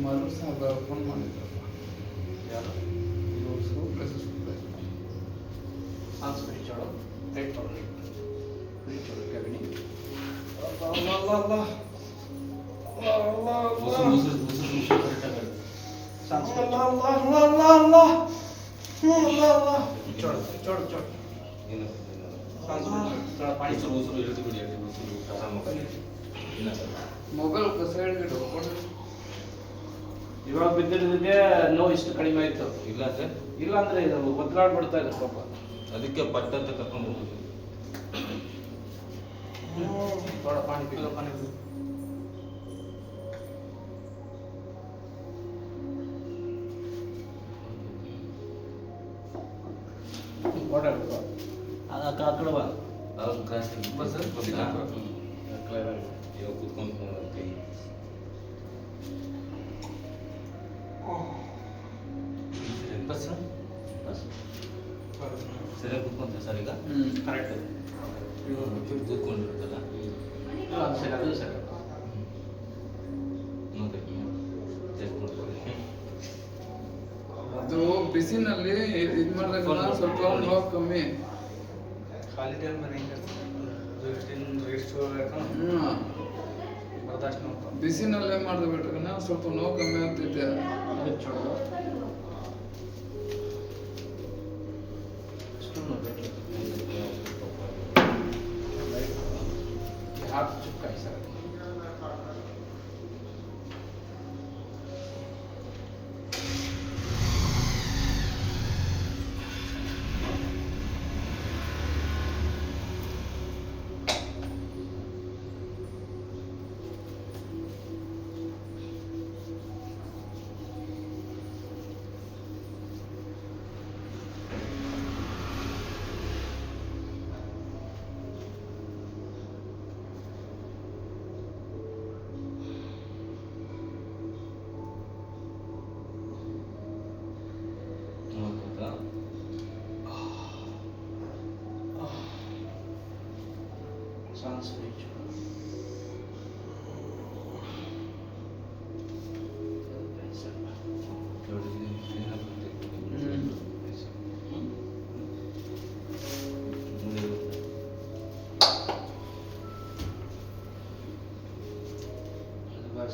ಮರು ಸಾಹೇಬ ಫೋನ್ ಮಾಡಿದ್ರಪ್ಪ. ಯಾರು ಇವರು ಸೂಪ್ರೈಸರ್ ಸಾಂಗ್ಸ್ ಬಿಡಿ ಚೋಳು ರೈಟ್ ಫಾರ್ ರೈಟ್ ಬಿಡಿ ಚೋಳು ಕೆಳಗಡೆ ಸಾಂಗ್ಸ್ ಚೋಳು ಚೋಳು ಚೋಳು ಪಾಣಿ ಮೊಬೈಲ್ ಸೈಡ್ಗೆ ಇಟ್ಕೊಂಡು ಇವಾಗ ಬಿದ್ದಿರೋದಕ್ಕೆ ನೋವು ಇಷ್ಟು ಕಡಿಮೆ ಆಯ್ತು. ಇಲ್ಲ ಅಂದ್ರೆ ಇದು ಒತ್ತಲಾಡ್ಬಿಡ್ತಾ ಇದೆ ಪಾಪ. ಅದಕ್ಕೆ ಪಟ್ಟ ಅಂತ ಕರ್ಕೊಂಡು ಹೋಗುದು. ಥೋड़ा पानी पी लो पानी वाटर आ कड़वा ಅವ್ರು ಕ್ರಾಸ್ ಬಸ್ ಇವಾಗ ಕೂತ್ಕೊಂಡು ಕೈ बस बस ಸರಿಯಾಗಿ ಕೂತ್ಕೊಂತ ಸರ್ ಈಗ ಕರೆಕ್ಟ್ ಕೂತ್ಕೊಂಡಿರ್ತಲ್ಲ ಅದು ಸರಿ ಅದು ಸರಿ ನೋಡಿ ಚೆಕ್ ಮಾಡ್ಕೊಳ್ಳಿ. ಅದು ಬಿಸಿನಲ್ಲಿ ಇದು ಮಾಡಿದಾಗ ಸ್ವಲ್ಪ ನೋವು ಕಮ್ಮಿ. खाली टाइम में नहीं करते रेस्ट हो रहा बर्दाश्त नहीं होता. ಬಿಸಿನಲ್ಲೇ ಮಾಡಿದ್ರೆ ಬಿಟ್ರೆ ಸ್ವಲ್ಪ ನೋವು ಕಮ್ಮಿ ಆಗ್ತೈತೆ. छोड़ो स्टूल में बैठ हाथ चुपका ऐसा ನೋಡ್ಬೋದಾ? सांस भी छोड़ो ನೋಡಿ, ಏನಾಗುತ್ತೆ? ನೋಡಿ,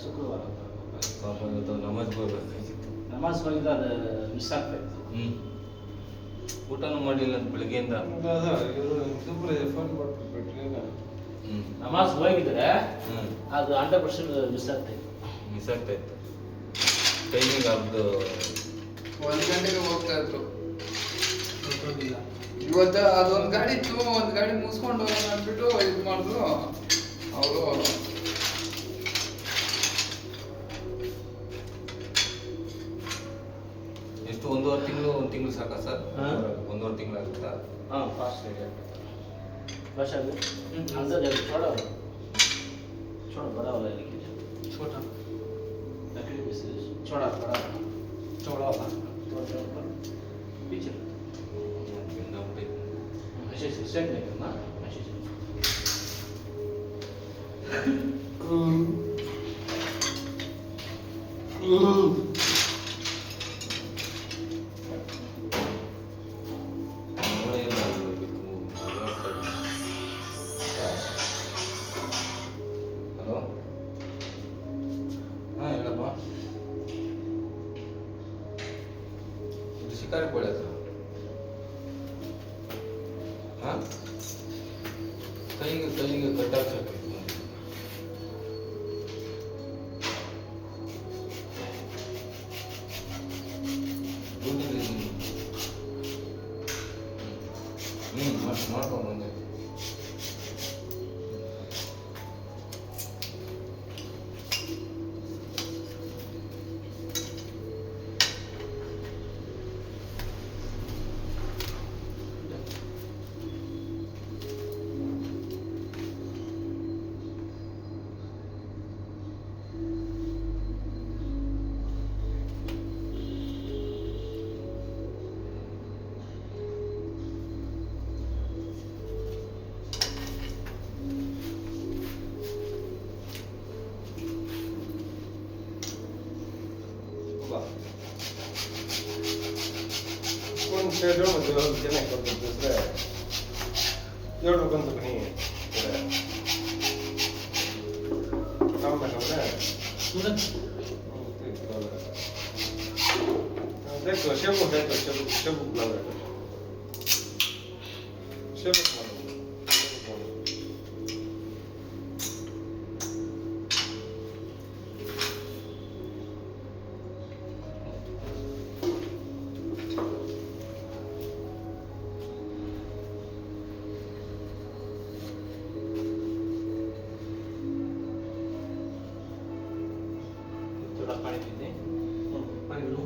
शुक्रवार ಪಾಪ ಇವತ್ತು ನಮಾಜ್ ಹೋಗ್ಬೇಕಾಗಿತ್ತು. ನಮಾಜ್ ಹೋಗಿದ್ದು ಅದು ಮಿಸ್ ಆಗ್ತಾಯಿತ್ತು. ಊಟನೂ ಮಾಡಿಲ್ಲ ಅಂತ ಬೆಳಿಗ್ಗೆಯಿಂದ. ನಮಾಜ್ ಹೋಗಿದ್ರೆ ಅದು 100% ಮಿಸ್ ಆಗ್ತಾಯಿತ್ತು. ಮಿಸ್ ಆಗ್ತಾ ಇತ್ತು ಟೈಮಿಂಗ್ ಅವ್ರದ್ದು. 1 ಗಂಟೆಗೆ ಹೋಗ್ತಾ ಇದ್ರು. ಇವತ್ತು ಅದೊಂದು ಗಾಡಿ ಇತ್ತು, ಒಂದು ಗಾಡಿ ಮುಗಿಸ್ಕೊಂಡು ಹೋಗೋಣ ಅಂದ್ಬಿಟ್ಟು ಇದು ಮಾಡಿದ್ರು ಅವರು. ಎಷ್ಟು 1.5 ತಿಂಗಳು ಸಾಕಾ ಸರ್? 1.5 ತಿಂಗಳು ಆಗುತ್ತಾ? हाँ फास्ट हो गया बस अभी अंदर जाके छोड़ो छोड़ो बड़ा वाला लेके जाओ छोटा लकड़ी में से छोड़ा बड़ा छोड़ा वाला तो पीछे ऐसे से सेट नहीं करना ऐसे से ಹಲೋ, ಹಾಂ ಹೇಳಪ್ಪ. ಇದು ಶಿಕಾರಿ ಕೋಳಿ ಹತ್ರ. ಹಾಂ, ಕೈಗೆ ಕಟ್ಟಾಕ್ಬೇಕು. ಮಾಡ್ಕೊಂಡು ಬಂದೆ. जो ಚೆನ್ನಾಗಿ ಕೊಡ್ತಿದ್ರೆ ಹೇಳ್ಬೇಕಂತ ಬನ್ನಿ ಕಾಮಬೇಕಂದ್ರೆ देखो शेबू बुला शेबू थोड़ा पानी पीते पानी लो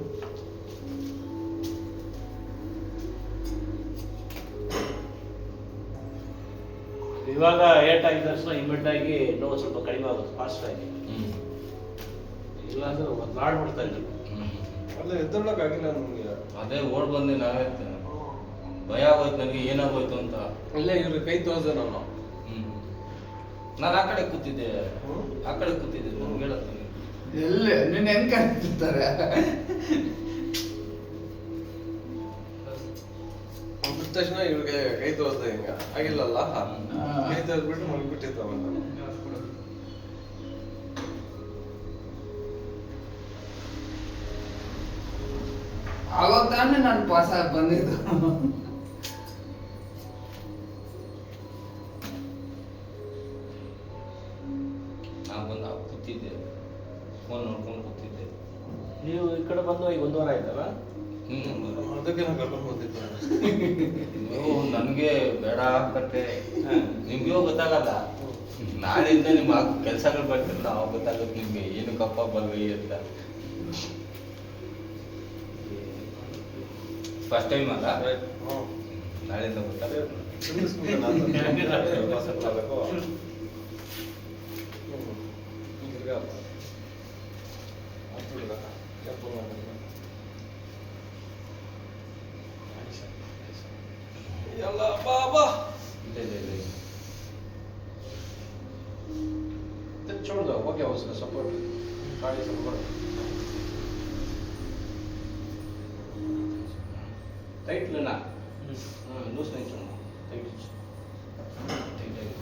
ಇವಾಗ ಏಟ್ ಆಗಿದ ತಕ್ಷಣ ಇಮಿಡಿಯೇಟ್ ಆಗಿ ನೋವು ಸ್ವಲ್ಪ ಕಡಿಮೆ ಆಗುತ್ತೆ ಫಾಸ್ಟ್ ಆಗಿ ಇಲ್ಲಾಂದ್ರೆ ಒದ್ದಾಡ್ಬಿಡ್ತಾ ಇದ್ರು ಅಲ್ಲ ಎದ್ದೊಳ್ಳಕ್ಕಾಗಿಲ್ಲ ನಮಗೆ ಅದೇ ಓಡ್ ಬಂದೆ ನಾವೇ ಭಯ ಆಗೋಯ್ತು ನನಗೆ ಏನಾಗೋಯ್ತು ಅಂತ ಅಲ್ಲೇ ಇವ್ರ ಕೈ ತೋರ್ಸ ನಾನು ನಾನು ಆ ಕಡೆ ಕೂತಿದ್ದೆ ನನ್ಗೆ ಹೇಳತ್ತೆ ಎಲ್ಲಿ ನಿನ್ನ ಹೆಂಗ್ ಕರಿತಿರ್ತಾರೆ ಬಿಟ್ಟ ತಕ್ಷಣ ಇವ್ರಿಗೆ ಕೈ ತೋರ್ಸ್ದೆ ಹಿಂಗ ಆಗಿಲ್ಲಲ್ಲ ಕೈ ತೋರ್ಸ್ಬಿಟ್ಟು ಮಲ್ಬಿಟ್ಟಿರ್ತಾವಂತ ಅವಾಗ ತಾನೇ ನಾನು ಪಾಸ್ ಆಗಿ ಬಂದಿದ್ದು ನಾನು ಬಂದು ಕೂತಿದ್ದೆ ಫೋನ್ ನೋಡ್ಕೊಂಡು ಕೂತಿದ್ದೆ ನೀವು ಈ ಕಡೆ ಬಂದು ಈಗ 1 ವಾರ ಆಯ್ತಲ್ಲ ಅದಕ್ಕೆ ನಾನು ಕರ್ಕೊಂಡು ಬಂದಿದ್ದೆ ನನಗೆ ಬೇಡ ಕಟ್ಟೆ ನಿಮ್ಗೆ ಗೊತ್ತಾಗಲ್ಲ ನಾಳೆಯಿಂದ ನಿಮ್ಮ ಕೆಲಸಗಳು ಬರ್ತಿರಲ್ಲ ಅವಾಗ ಗೊತ್ತಾಗುತ್ತೆ ನಿಮ್ಗೆ ಏನು ಕಪ್ಪ ಬಲ್ವಿ ಅಂತ ಫಸ್ಟ್ ಟೈಮ್ ಅಲ್ಲ ನಾಳೆಯಿಂದ ಗೊತ್ತಾಗುತ್ತೆ ಎಲ್ಲ ಬಾಬಾ ಇದೆ छोड़ दो वो क्या उसका सपोर्ट गाड़ी सपोर्ट टाइट लेना लूज नहीं छोड़ना टाइट टाइट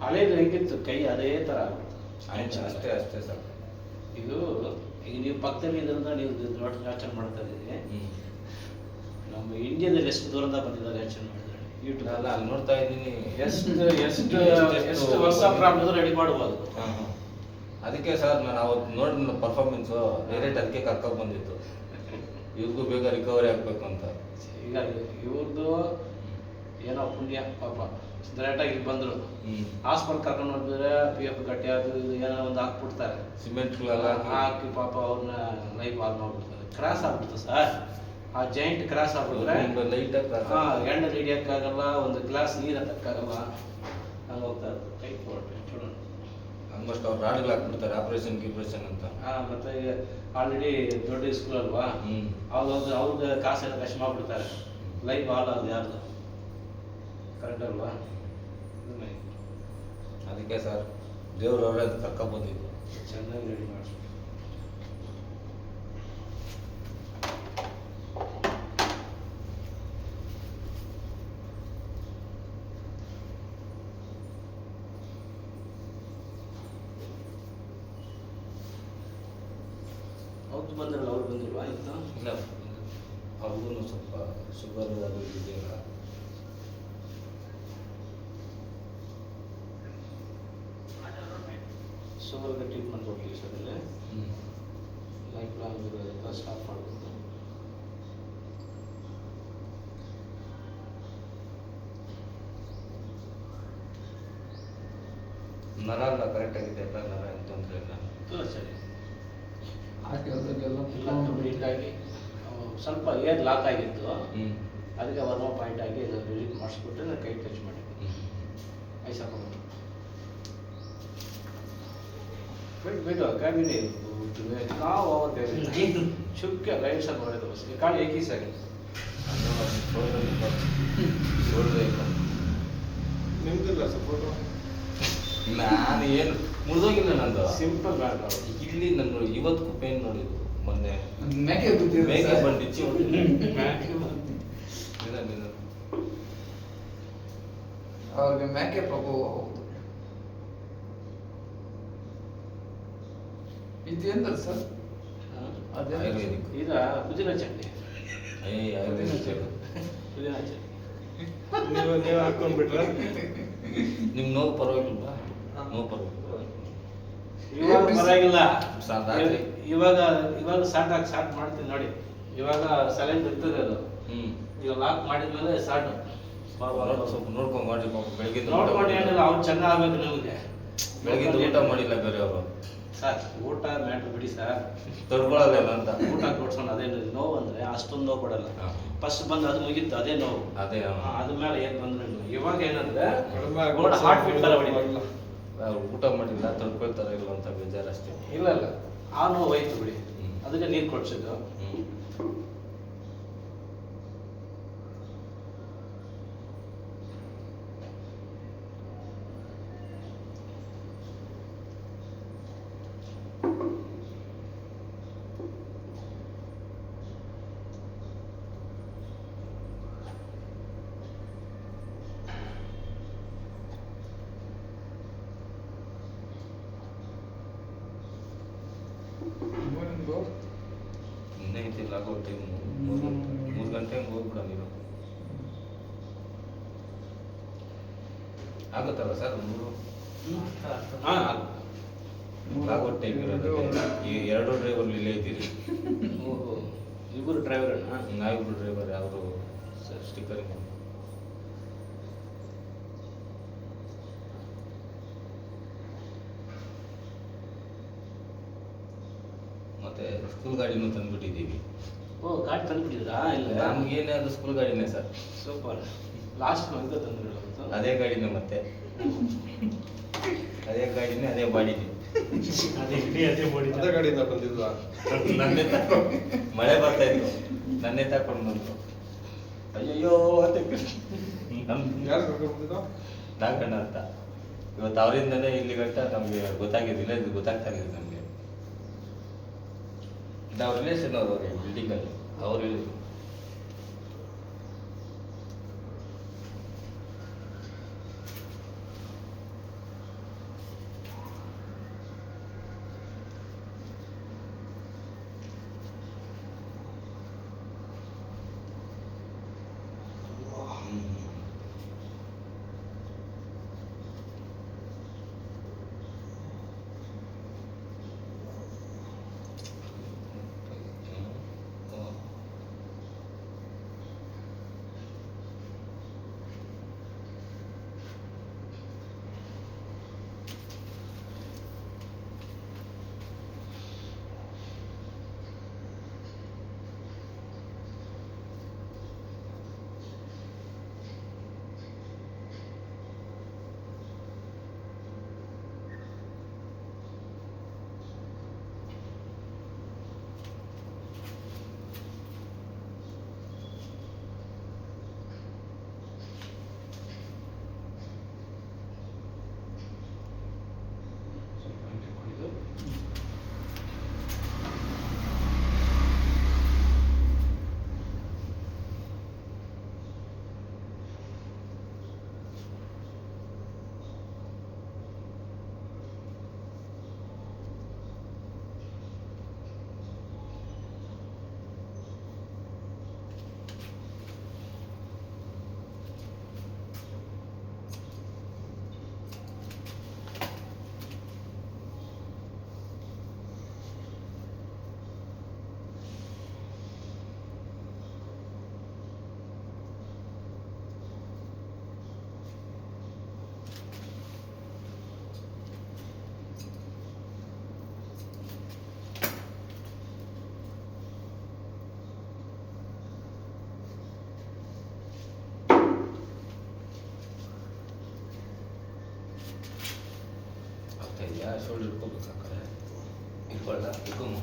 ಹಳೇದು ಹೆಂಗಿತ್ತು ಕೈ ಅದೇ ಥರ ಅಷ್ಟೇ ಸರ್ ಇದು ಈಗ ನೀವು ಪಕ್ಕದಲ್ಲಿ ಇದರಿಂದ ನೀವು ನೋಡಿ ಯೋಚನೆ ಮಾಡ್ತಾ ಇದ್ದೀರಿ ನಮ್ಮ ಇಂಡಿಯಾದಲ್ಲಿ ಎಷ್ಟು ದೂರದ ಬಂದಿದ್ದಾರೆ ಯೋಚನೆ ಮಾಡಿದ್ದಾರೆ ಯೂಟ್ಯೂಬ್ ಅಲ್ಲ ಅಲ್ಲಿ ನೋಡ್ತಾ ಇದ್ದೀನಿ ಎಷ್ಟು ವರ್ಷ ಪ್ರಾಬ್ಲಮ್ ರೆಡಿ ಮಾಡ್ಬೋದು ಅದಕ್ಕೆ ಸರ್ ನಾನು ಅವತ್ತು ನೋಡಿದ ಪರ್ಫಾರ್ಮೆನ್ಸು ಡೈರೆಕ್ಟ್ ಅದಕ್ಕೆ ಕರ್ಕೊಂಡು ಬಂದಿತ್ತು ಇವ್ರಿಗೂ ಬೇಗ ರಿಕವರಿ ಆಗಬೇಕು ಅಂತ ಈಗ ಇವ್ರದ್ದು ಏನೋ ಪುಣ್ಯ ಪಾಪ ಡೈರೆಕ್ಟಾಗಿ ಇಲ್ಲಿ ಬಂದರು ಹಾಸ್ಪಿಟಲ್ ಕರ್ಕೊಂಡು ಹೋಗಿದ್ರೆ PF ಗಟ್ಟಿ ಅದು ಇದು ಏನೋ ಒಂದು ಹಾಕ್ಬಿಡ್ತಾರೆ ಸಿಮೆಂಟ್ಗಳೆಲ್ಲ ಹಾಕಿ ಪಾಪ ಅವ್ರನ್ನ ಲೈಫ್ ಹಾಳು ಮಾಡ್ಬಿಡ್ತಾರೆ ಕ್ರಾಸ್ ಆಗ್ಬಿಡ್ತು ಸರ್ ಆ ಜಾಯಿಂಟ್ ಕ್ರಾಸ್ ಆಗ್ಬಿಟ್ರೆ ಲೈಟಾಗಿ ಎಣ್ಣೆ ಹಿಡಿಯೋಕ್ಕಾಗಲ್ಲ ಒಂದು ಗ್ಲಾಸ್ ನೀರು ಹತ್ತಕ್ಕಾಗಲ್ಲ ಹಂಗೆ ಹೋಗ್ತಾ ಇರ್ತದೆ ಕೈ ಕೊಡ್ರಿ చూడండి ಆಲ್ಮೋಸ್ಟ್ ಅವ್ರು ರಾಡ್ಗಳು ಹಾಕ್ಬಿಡ್ತಾರೆ ಆಪರೇಷನ್ ಅಂತ ಮತ್ತೆ ಆಲ್ರೆಡಿ ದೊಡ್ಡ ಸ್ಕೂಲ್ ಅಲ್ವಾ ಅವ್ರಿಗೆ ಕಾಸೆಲ್ಲ ಕಷ್ಟ ಮಾಡ್ಬಿಡ್ತಾರೆ ಲೈಫ್ ಹಾಳು ಅದು ಯಾರ್ದು ಕರೆಕ್ಟ್ ಅಲ್ವಾ ಅದಕ್ಕೆ ಸರ್ ದೇವ್ರು ಅವರೇ ಕರ್ಕೊಂಡು ಬಂದಿದ್ದು ಚೆನ್ನಾಗಿ ರೆಡಿ ಮಾಡಿಸಿ ಅವ್ರು ಬಂದಿರಲ್ಲ ಅವ್ರು ಬಂದಿಲ್ವಾ ಇತ್ತು ಇಲ್ಲ ಅವ್ರಿಗೂ ಸ್ವಲ್ಪ ಶುಗರ್ ಅದು ಇದೆಯಲ್ಲ ಶುಗರ್ಗೆ ಟ್ರೀಟ್ಮೆಂಟ್ ಕೊಡ್ತೀವಿ ಸರ್ ಇಲ್ಲಿ ಲೈಫ್ ಲಾಂಗ್ ಇರೋದಕ್ಕೆ ಸ್ಟಾಪ್ ಮಾಡ್ಬೋದು ನರ ಎಲ್ಲ ಕರೆಕ್ಟ್ ಆಗಿದೆ ಎಲ್ಲ ನರ ಏನು ತೊಂದರೆ ಇಲ್ಲ ಸರಿ ಹಾಕಿರೋದಕ್ಕೆಲ್ಲ ನೀಟಾಗಿ ಸ್ವಲ್ಪ ಏರ್ ಲಾಕ್ ಆಗಿತ್ತು ಅದಕ್ಕೆ ವರ್ಮ ಪಾಯಿಂಟ್ ಆಗಿ ರಿಲೀಫ್ ಮಾಡಿಸ್ಬಿಟ್ಟು ನಾನು ಕೈ ಟಚ್ ಮಾಡಿ ಐಸ್ ಹಾಕೊಂಡು बैठ बैठो क्या भी नहीं तुम्हें कहाँ ओवर दे रहे छुप के राइट साइड बढ़े तो बस ये काल एक ही सेकंड शोल्डर ನಿಮ್ದಿಲ್ಲ ಸಪೋರ್ಟು ನಾನು ಏನು ಮುರಿದೋಗಿಲ್ಲ ನಂದು ಸಿಂಪಲ್ ಬೇಡ ಇಲ್ಲಿ ನನ್ನ ಇವತ್ತಿಗೂ ಪೇನ್ ನೋಡಿದ್ದು ಮೊನ್ನೆ ಮೇಕೆ ಬಿದ್ದಿದೆ ಮೇಕೆ ಸರ್. ಬಂದಿಚ್ಚಿ ಅವ್ರಿಗೆ ಮೇಕೆ ಪ್ರಭಾವ ಹೌದು. ಇದೇಂದ್ರ ಸರ್ ಅದೇ ಆಯುರ್ವೇದಿಕ್ ಈಗ ಪುದೀನ ಚಟ್ನಿ ಆಯುರ್ವೇದಿಕ್ ಪುದೀನ ಚಟ್ನಿ ನೀವು ಹಾಕೊಂಡ್ಬಿಟ್ರೆ ನಿಮ್ ನೋವು ಪರವಾಗಿಲ್ವಾ ನೋವು ಪರವಾಗಿಲ್ಲ ಇವಾಗ ಪರವಾಗಿಲ್ಲ ಸಾಕಾಗಿ. ಇವಾಗ ಇವಾಗ ಸ್ಟಾರ್ಟ್ ಮಾಡ್ತೀನಿ ನೋಡಿ. ಇವಾಗ ಸೈಲೆಂಟ್ ಇರ್ತದೆ ಅದು. ಈಗ ಲಾಕ್ ಮಾಡಿದ್ಮೇಲೆ ಸ್ಟಾರ್ಟ್ ಸ್ವಲ್ಪ ನೋಡ್ಕೊಂಡು ಮಾಡಿ ಪಾಪ ಬೆಳಗಿಂದ ನೋಡ್ಕೊಂಡು ಏನಿಲ್ಲ ಅವ್ರು ಚೆನ್ನಾಗ್ಬೇಕು ನಮಗೆ. ಬೆಳಗಿಂದ ಊಟ ಮಾಡಿಲ್ಲ ಬೇರೆ ಅವರು ಸರ್ ಊಟ ಮ್ಯಾಟ್ರ್ ಬಿಡಿ ಸರ್. ತೊಡ್ಕೊಳ್ಳಲ್ಲ ಅಂತ ಊಟ ಕೊಡ್ಸೋಣ ಅದೇನು ನೋವು ಅಂದ್ರೆ ಅಷ್ಟೊಂದು ನೋವು ಕೊಡಲ್ಲ. ಹಾ. ಫಸ್ಟ್ ಬಂದು ಅದು ಮುಗಿತ್ತು ಅದೇ ನೋವು. ಅದೇ ಅದ ಮೇಲೆ ಏನ್ ಬಂದ್ರೆ ಇವಾಗ ಏನಂದ್ರೆ ಕಡಿಮೆ ಆಗ್ಬಿಟ್ಟು ಹಾರ್ಟ್ ಬೀಟ್ ತರ ಹೊಡಿಬೇಕು. ಅವ್ರು ಊಟ ಮಾಡಿಲ್ಲ ತೊಡ್ಕೊಳ್ತಾರ ಇಲ್ಲ ಅಂತ ಬೇಜಾರಷ್ಟೇ. ಇಲ್ಲ ಇಲ್ಲ ಆ ನೋವು ಹೋಯ್ತು ಬಿಡಿ. ಹ್ಮ್. ಅದಕ್ಕೆ ನೀರು ಕೊಡ್ಸಿದ್ದು. ಇನ್ನೇ ಐತಿಲ್ಲ ಆಗೋ ಟೈಮ್ 3 ಗಂಟೆ ಹಂಗೆ ಹೋಗ್ಬಿಡ ನೀನು ಆಗುತ್ತಲ್ಲ ಸರ್ 3 ಹಾ ಆಗೋ ಟೈಮ್ ಇರೋದು ಈ 2 ಡ್ರೈವರ್ ಇಲ್ಲೇ ಇದ್ದೀರಿ. ಓಹೋ ಇಬ್ಬರು ಡ್ರೈವರ್ ನಾವಿಬ್ರು ಡ್ರೈವರ್ ಅವರು ಸ್ಟಿಕ್ಕರಿಂಗ್ ಮತ್ತೆ ಸ್ಕೂಲ್ ಗಾಡಿನೂ ತಂದ್ಬಿಟ್ಟಿದ್ದೀವಿ. ಓ ಗಾಡಿ ತಂದ್ಬಿಟ್ಟಿದ್ರಾ? ಇಲ್ಲ ನಮ್ಗೇನೇ ಅದು ಸ್ಕೂಲ್ ಗಾಡಿನೇ ಸರ್. ಸೂಪರ್. ಲಾಸ್ಟ್ ಅಂತ ತಂದ್ಬಿಡೋದು. ಅದೇ ಗಾಡಿನೇ ಮತ್ತೆ ಅದೇ ಗಾಡಿನೇ ಅದೇ ಬಾಡಿಗೆ ಅದೇ ಇಡೀ ಅದೇ ಬೋಡಿ. ಅದೇ ಗಾಡಿಯಿಂದ ಬಂದಿದ್ವಾ? ನನ್ನೇ ತಕೊಂಡು ಮಳೆ ಬರ್ತಾ ಇತ್ತು ನನ್ನೇ ತಕೊಂಡು ಬಂತು. ಅಯ್ಯಯ್ಯೋ ಅಂತ ಯಾರು ಕರ್ಕೊಂಡು ಬಂದಿದ್ದು? ನಾಗಣ್ಣ ಅಂತ. ಇವತ್ತು ಅವರಿಂದನೇ ಇಲ್ಲಿ ಗಂಟ ನಮಗೆ ಗೊತ್ತಾಗಿದ್ದಿಲ್ಲ, ಇದು ಗೊತ್ತಾಗ್ತಾ ಇರಲಿಲ್ಲ ನಮಗೆ. ನಾವು ರಿಲೇಷನ್ ಅವರು ಬಿಲ್ಡಿಂಗಲ್ಲಿ ಅವ್ರು ಹೇಳಿದ್ರು. ಇದೆಯಾ ಶೋಲ್ಡರ್ ಇಟ್ಕೋಬೇಕಾದ್ರೆ ಇಟ್ಕೊಳ್ಳ ಇಟ್ಕೊಂಬ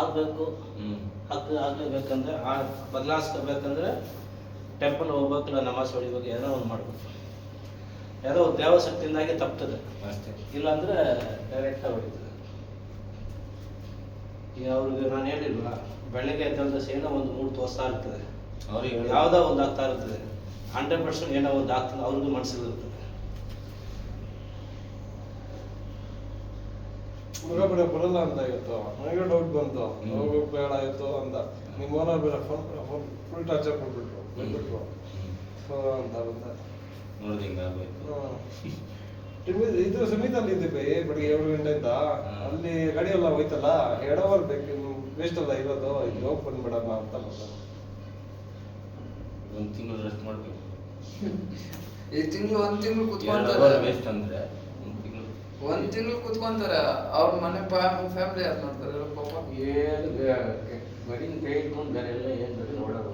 ಆಗಬೇಕು, ಆಗಲೇಬೇಕಂದ್ರೆ ಬದಲಾಯಿಸ್ಕೋಬೇಕಂದ್ರೆ ಟೆಂಪಲ್ ಹೋಗ್ಬೇಕಿಲ್ಲ, ನಮಾಜ್ ಹೊಡಿಬೇಕು, ಏನೋ ಒಂದು ಮಾಡ್ಬೇಕು. ಯಾವುದೋ ಒಂದು ದೇವಶಕ್ತಿಯಿಂದಾಗಿ ತಪ್ತದೆ ಅಷ್ಟೇ. ಇಲ್ಲಾಂದರೆ ಡೈರೆಕ್ಟಾಗಿ ಹೊಡಿತದೆ. ಈಗ ಅವ್ರಿಗೆ ನಾನು ಹೇಳಿಲ್ವಾ, ಬೆಳಗ್ಗೆ ಎದ್ದ ಏನೋ ಒಂದು ಮೂಡ್ ತೋರಿಸ್ತಾ ಇರ್ತದೆ, ಅವ್ರಿಗೆ ಯಾವುದೋ ಒಂದು ಆಗ್ತಾ ಇರ್ತದೆ, 100% ಏನೋ ಒಂದು ಆಗ್ತದೆ, ಅವ್ರಿಗೂ ಮನಸ್ಸಿರುತ್ತೆ. ಮಗ ಬೇಡ ಬರಲ್ಲ ಅಂತ ಇವತ್ತು, ನನಗೆ ಡೌಟ್ ಬಂತು, ಹೋಗೋಕ್ ಬೇಡ ಆಯ್ತು ಅಂತ. ನಿಮ್ಮ ಓನರ್ ಬೇರೆ ಫುಲ್ ಟಾರ್ಚರ್ ಕೊಟ್ಬಿಟ್ರು, ಬಂದ್ಬಿಟ್ರು ಅಂತ ಬಂದ. ನೋಡಿದ್ರೆ ಹಿಂಗಾಗೋಯ್ತು. ಇದು ಸುಮಿತಲ್ಲಿ ಇದ್ದೀವಿ ಬೆಳಿಗ್ಗೆ 7 ಗಂಟೆಯಿಂದ. ಅಲ್ಲಿ ಗಾಡಿ ಎಲ್ಲ ಹೋಯ್ತಲ್ಲ, 2 ಅವರ್ ಬೇಕು, ವೇಸ್ಟ್ ಅಲ್ಲ ಇರೋದು, ಇಲ್ಲಿ ಹೋಗಿ ಬಂದ್ಬಿಡೋಣ ಅಂತ ಬಂದ. 1 ತಿಂಗಳು ರೆಸ್ಟ್ ಮಾಡ್ಬೇಕು. ಈ ತಿಂಗಳು 1 ತಿಂಗಳು ಕುತ್ಕೊಂತಾರೆ. ವೇಸ್ಟ್ ಅಂದ್ರೆ 1 ತಿಂಗಳು ಕುತ್ಕೊಂತಾರೆ. ಅವ್ರ ಮನೆ ಫ್ಯಾಮಿಲಿ ಯಾರು ನೋಡ್ತಾರೆ ಪಾಪ? ಏನು ಬರೀ ಕೈ ಇಟ್ಕೊಂಡು ಬೇರೆ ಎಲ್ಲ ಏನು ಬೇರೆ ನೋಡೋದು.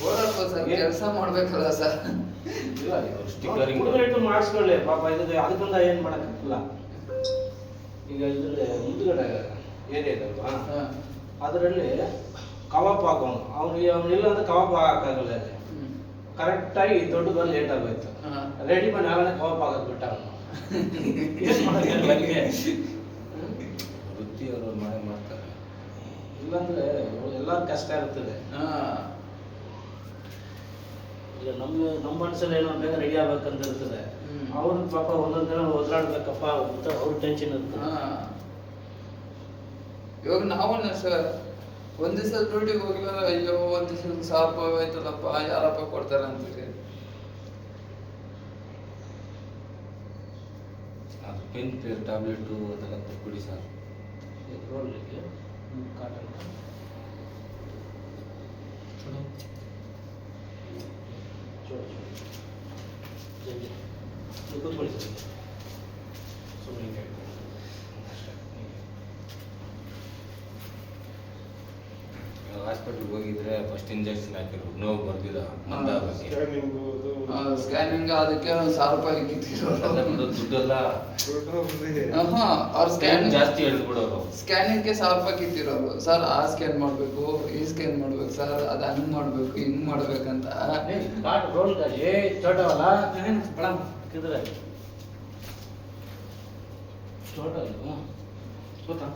ಓಡಾಡ್ಬೋದು ಸರ್, ಕೆಲಸ ಮಾಡ್ಬೇಕಲ್ಲ ಸರ್. ಹುಡುಗರಿಟ್ಟು ಮಾಡಿಸ್ಕೊಳ್ಳಿ ಪಾಪ. ಇದು ಅದಕ್ಕಿಂತ ಏನು ಮಾಡೋಕ್ಕಾಗಲ್ಲ. ಈಗ ಇದ್ರಲ್ಲಿ ಮುಂದ್ಗಡೆ ಏರಿಯಾ ಇದಲ್ವಾ, ಅದರಲ್ಲಿ ಕವಾಪ್ ಹಾಕೋನು ಅವನಿಲ್ಲ ಅಂದ್ರೆ ಕವಾಪ್ ಹಾಕೋಕ್ಕಾಗಲ್ಲ. ಕರೆಕ್ಟಾಗಿ ದೊಡ್ಡ ಬಂದು ಲೇಟ್ ಆಗೋಯ್ತು, ರೆಡಿ ಮಾಡಿ ಆಮೇಲೆ ಕವಾಪ್ ಹಾಕೋದು ಬಿಟ್ಟ ಅವನು. ವೃತ್ತಿಯವರು ಮಾಡ್ತಾರೆ, ಇಲ್ಲಾಂದ್ರೆ ಎಲ್ಲರೂ ಕಷ್ಟ ಇರ್ತದೆ. ಈಗ ನಮ್ಮ ಮನಸ್ಸಲ್ಲಿ ಏನೋ ಬೇಗ ರೆಡಿ ಆಗ್ಬೇಕಂತ ಇರ್ತದೆ. ಅವ್ರ ಪಾಪ ಒಂದೊಂದು ದಿನ ಒದ್ರಾಡ್ಬೇಕಪ್ಪ ಅಂತ ಅವ್ರ ಟೆನ್ಷನ್ ಇರ್ತದೆ. ಇವಾಗ ನಾವು ಸರ್ ಒಂದ್ ದಿವಸ ಡ್ಯೂಟಿಗೆ ಹೋಗಿಲ್ಲ, ಅಯ್ಯೋ 1 ದಿವಸ 1000 ರೂಪಾಯಿ ಆಯ್ತದಪ್ಪ, ಯಾರಪ್ಪ ಕೊಡ್ತಾರೆ ಅಂತೀರಿ. ಅದು ಪೇನ್ ಟ್ಯಾಬ್ಲೆಟು ಅದೆಲ್ಲ ಕೊಡಿ ಸರ್. ರೋಡ್ಲಿಕ್ಕೆ ಕಾಟನ್ ಕೂತ್ಕೊಳ್ಳಿ ಸರ್, ಸುಮ್ಮನೆ ಹಾಸ್ಪಿಟಲ್ಗೆ ಹೋಗಿದ್ರೆ ಫಸ್ಟ್ ಇಂಜೆಕ್ಷನ್ ಹಾಕಿದ್ರು, ನೋವು ಬರ್ದಿಲ್ಲ. ಸ್ಕ್ಯಾನಿಂಗ್ ಅದಕ್ಕೆ 1000 ರೂಪಾಯಿ ಕಿತ್ತಿರೋರು. ದುಡ್ಡೆಲ್ಲ ಅವ್ರ ಸ್ಕ್ಯಾನಿಂಗ್ ಜಾಸ್ತಿ ಹೇಳ್ಬಿಡೋರು. ಸ್ಕ್ಯಾನಿಂಗ್ಗೆ 1000 ರೂಪಾಯಿ ಕಿತ್ತಿರೋರು. ಸರ್ ಆ ಸ್ಕ್ಯಾನ್ ಮಾಡ್ಬೇಕು, ಈ ಸ್ಕ್ಯಾನ್ ಮಾಡ್ಬೇಕು ಸರ್, ಅದು ಹಂಗ್ ಮಾಡ್ಬೇಕು, ಹಿಂಗ್ ಮಾಡ್ಬೇಕಂತ. ರೋಲ್ ಏ ಚೋಟವಲ್ಲ ಬಡ ಕಿದ್ರೆ ಚೋಟ ಗೊತ್ತಾ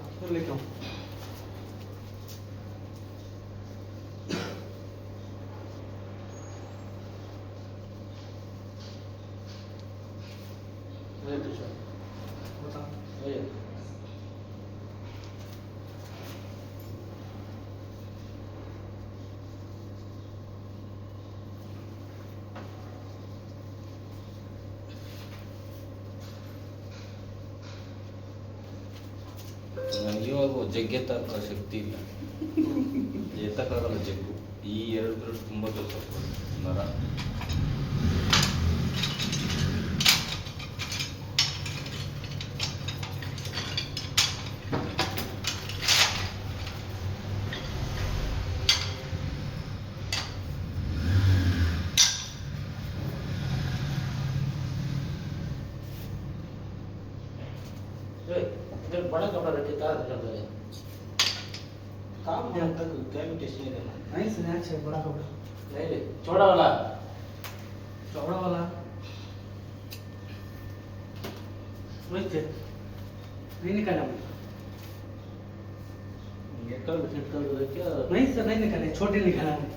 ಇವಾಗ ಜಗ್ಗೆ ತಕ್ಕ ಶಕ್ತಿ ಇಲ್ಲ, ಎತ್ತಕ್ಕಾಗಲ್ಲ ಜಗ್ಗು. ಈ 2 ಬ್ರಷ್ ತುಂಬ ಕೆಲಸ ನರ. बड़ा कपड़ा रखे का काम में तक क्या भी टेस्ट नहीं देना। नहीं स्नैक्स है बड़ा कपड़ा, नहीं रे चौड़ा वाला वही थे नहीं निकाला मैं। ये कल क्या नहीं सर नहीं निकाले, छोटे निकाला मैं।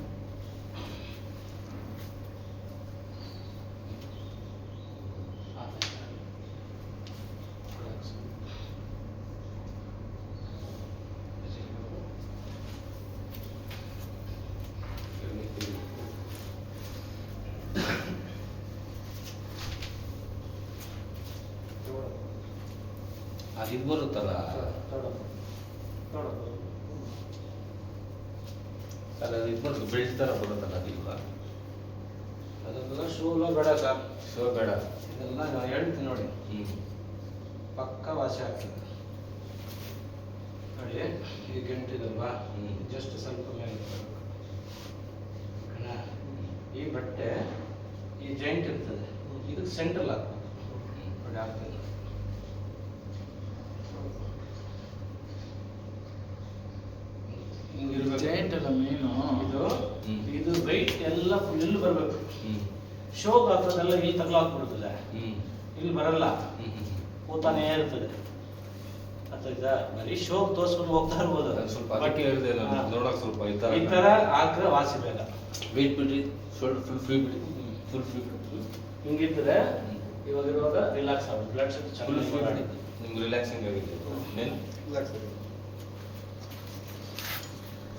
ಅದು ಇದು ಬರುತ್ತಲ್ಲ, ಅದು ಇದು ಬರುತ್ತೆ, ಬೆಲ್ಟ್ ಥರ ಬರುತ್ತಲ್ಲ, ಅದಿಲ್ವಾ? ಅದೆಲ್ಲ ಶೂ ಎಲ್ಲ ಬೇಡ ಸರ್, ಶೋ ಬೇಡ. ಇದೆಲ್ಲ ನಾನು ಹೇಳ್ತೀನಿ ನೋಡಿ, ಪಕ್ಕ ವಾಸಿ ಆಗ್ತದೆ ನೋಡಿ. ಈ ಗಂಟಿದಲ್ವಾ, ಜಸ್ಟ್ ಸ್ವಲ್ಪ ಮೇಲೆ ಓಕೆನಾ? ಈ ಬಟ್ಟೆ ಈ ಜಾಯಿಂಟ್ ಇರ್ತದೆ, ಇದಕ್ಕೆ ಸೆಂಟ್ರಲ್ ಹಾಕ್ಬೇಕು ನೋಡಿ, ಆಗ್ತದೆ ಐಟಲ್ಲ ಮೀನು ಇದು ಹ್ಮ್. ಇದು ವೆಯ್ಟ್ ಎಲ್ಲ ಫುಲ್ ಇಲ್ಲಿ ಬರಬೇಕು. ಹ್ಮ್ ಶೋಕ್ ಆಗ್ತದೆಲ್ಲ ಇಲ್ಲಿ ತಗಲಾಕ್ಬಿಡ್ತದೆ, ಹ್ಮ್ ಇಲ್ಲಿ ಬರಲ್ಲ, ಹ್ಮ್ ಹ್ಮ್ ಕೂತಾನೇ ಇರ್ತದೆ. ಅರ್ಥಾಯ್ತಾ? ಬರೀ ಶೋಕ್ ತೋರ್ಸ್ಕೊಂಡು ಹೋಗ್ತಾ ಇರ್ಬೋದು. ನಾನು ಸ್ವಲ್ಪ ಅದಕ್ಕೆ ಹೇಳಿದೆ ನಾನು ಹಾ. ನೋಡಕ್ ಸ್ವಲ್ಪ ಈ ತರ ಈ ತರ ಹಾಕ್ರೆ ವಾಸಿ ಬೇಗ. ವೆಯ್ಟ್ ಬಿಡ್ರಿ, ಶೋಲ್ಡರ್ ಫುಲ್ ಫ್ರೀ ಬಿಡಿ, ಫುಲ್ ಫ್ರೀ ಬಿಡಿ, ಹಿಂಗಿದ್ರೆ ಇವಾಗ ರಿಲ್ಯಾಕ್ಸ್ ಆಗುತ್ತೆ, ಬ್ಲಡ್ ಫುಲ್ ಚೆನ್ನಾಗಿ ಫ್ರೀ ಬಿಡಿ, ಓಡಾಡುತ್ತೆ. ನಿಮ್ಗೆ ರಿಲ್ಯಾಕ್ಸಿಂಗ್ ಆಗಿದೆ. ಹ್ಮ್. ಏನು Relax ಆಗಿದೆ.